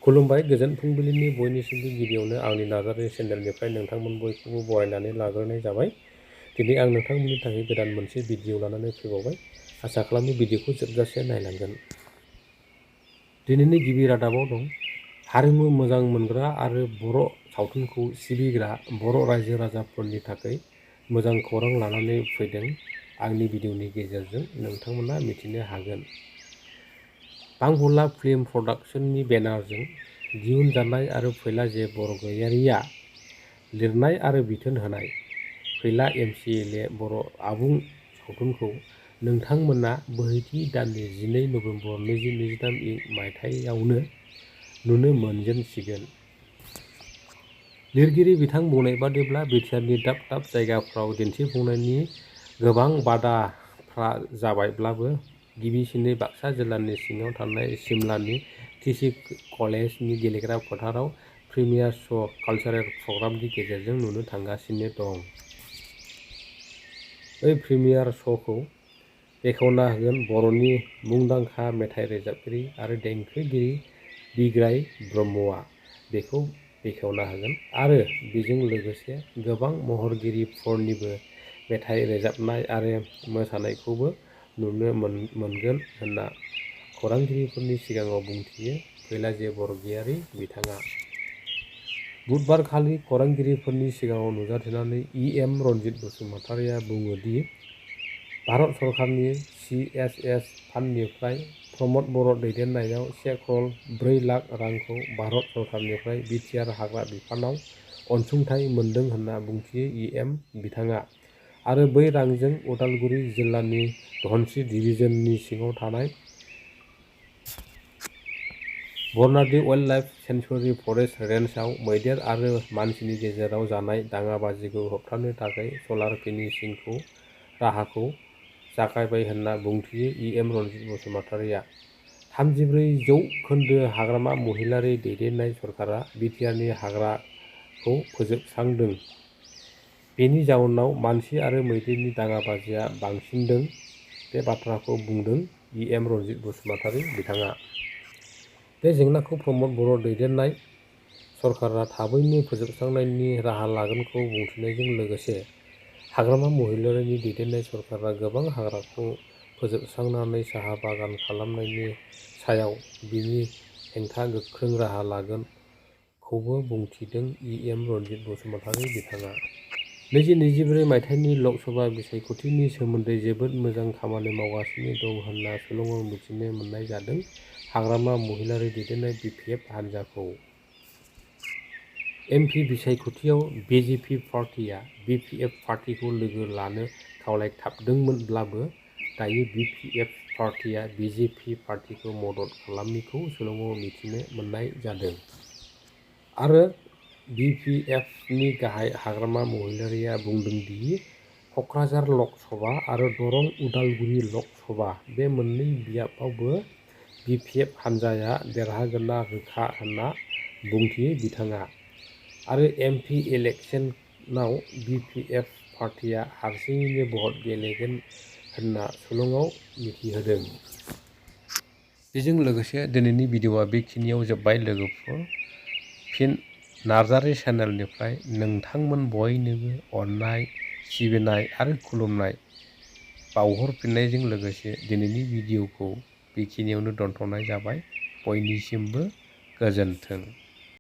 खुलुमबाय गोजोन फुंबिलिनि बयनिसिमबो गिबियावनो आंनि नाजारि चेनेलनिफ्राय नोंथांमोन बयखौबो बरायनानै लाग्रोनाय जाबाय। दिनै आं नोंथांमोननि थाखाय गोदान मोनसे भिडिअ लानानै फैबावबाय। आसा खालामो भिडिअखौ जोबजासे नायलांगोन। दिनैनि गिबि रादाबाव दं हारिमु मोजां मोनग्रा आरो बर' सावथुनखौ सिबिग्रा बर' रायजो राजाफोरनि थाखाय मोजां खौरां लानानै फैदों। आंनि भिडिअनि गेजेरजों नोंथांमोना मिथिनो हागोन। बांबुला फिल्म प्रडाक्शननि बेनारजों दिहुनजानाय आरो फैला जे बरगयारिया लिरनाय आरो बिथोन होनाय फैला एमसिएलए बर' आबुं सावथुनखौ नोंथांमोना बोहैथि दाननि 12 नभेम्बर 2023 मायथाइयावनो नुनो मोनजेनसिगोन। लिरगिरि बिथां बुंनाय बादिब्ला बिटिआरनि दाब दाब जायगाफ्राव दिन्थिफुंनायनि गोबां बादाफ्रा जाबायब्लाबो गिबिसिनै बाक्सा जिल्लानि सिङाव थानाय सिमलानि टिसि कलेजनि गेलेग्रा फोथाराव प्रिमियार श' कालचारेल प्रग्रामनि गेजेरजों नुनो थांगासिनो दं। बे प्रिमियार श'खौ बेखेवना होगोन बर'नि मुंदांखा मेथाइ रोजाबगिरि आरो देंखोगिरि बिग्राय ब्रह्मआ बेखौ बेखेवना होगोन आरो बेजों लोगोसे गोबां महरगिरिफोरनिबो मेथाइ रोजाबनाय आरो मोसानायखौबो नुनो मोनगोन होनना खौरांगिरिफोरनि सिगाङाव बुंथियो फैला जे बरगयारि बिथाङा। बुधबारखालि खौरांगिरिफोरनि सिगाङाव नुजाथिनानै एम रनजित बसुमतारिया बुङो दि भारत सरकारनि CSS फान्डनिफ्राय प्रमद बर' दैदेननायाव 1,04,00,000 रांखौ भारत सरकारनिफ्राय बिटिआर हाग्रा बिफानाव अनसुंथाइ मोनदों होनना बुंथियो एम बिथाङा आरो बै रांजों उदालगुरि जिल्लानि धनस्री डिभिजननि सिङाव थानाय बरनाडि वाइल्डलाइफ सेंक्सुयेरि फरेस्ट रेन्जआव मैदेर आरो मानसिनि गेजेराव जानाय दाङाबाजिखौ होबथानो थाखाय सलार फेन्सिंखौ राहाखौ जागायबाय होनना बुंथियो एम रनजित बसुमतारिया। 34% हाग्रामा महिलारि दैदेननाय सरकारा बिटिआरनि हाग्राखौ फोजोबस्रांदों। बेनि जाउनाव मानसि आरो मैदेरनि दाङाबाजिया बांसिनदों। बे बाथ्राखौ बुंदों एम रनजित बसुमतारि बिथाङा। बे जेंनाखौ प्रमद बर' दैदेननाय सरकारा थाबैनो फोजोबस्रांनायनि राहा लागोनखौ बुंथिनायजों लोगोसे हाग्रामा महिलारिनि दैदेननाय सरकारा गोबां हाग्राखौ फोजोबस्रांनानै साहा बागान खालामनायनि सायाव बिनि हेंथा गोख्रों राहा लागोनखौबो बुंथिदों एम रनजित बसुमतारि बिथाङा। 2024 मायथाइनि लकसभा बिसायख'थिनि सोमोन्दै जोबोद मोजां खामानि मावगासिनो दं होनना शिलंआव मिथिनो मोननाय जादों। हाग्रामा महिलारि दैदेननाय बिपिएफ हान्जाखौ एमपि बिसायख'थियाव बिजेपि पार्टिया बिपिएफ पार्टिखौ लोगो लानो खावलायथाबदोंमोनब्लाबो दायो बिपिएफ पार्टिया बिजेपि पार्टिखौ मदद खालामिखौ शिलंआव मिथिनो मोननाय जादों। आरो बिपिएफनि गाहाय हाग्रामा महिलारिया बुंदों दि कक्राझार लकसभा आरो दरं उदालगुरि लकसभा बे मोननै बियाबावबो बिपिएफ हान्जाया देरहागोनना रोखा होनना बुंथियो बिथाङा आरो एमपि इलेक्शनाव बिपिएफ पार्टिया हारसिङैनो भट गेलेगोन होनना शिलंआव मिथिहोदों। बेजों लोगोसे दिनैनि भिडिअआ बेखिनियाव जोब्बाय लोगोफोर। फिन नार्जारि चेनेलनिफ्राय नोंथांमोन बयनोबो अननाय सिबिनाय आरो खुलुमनाय बावहरफिननायजों लोगोसे दिनैनि भिडिअखौ बेखिनियावनो दोनथ'नाय जाबाय। बयनिसिमबो गोजोन्थों।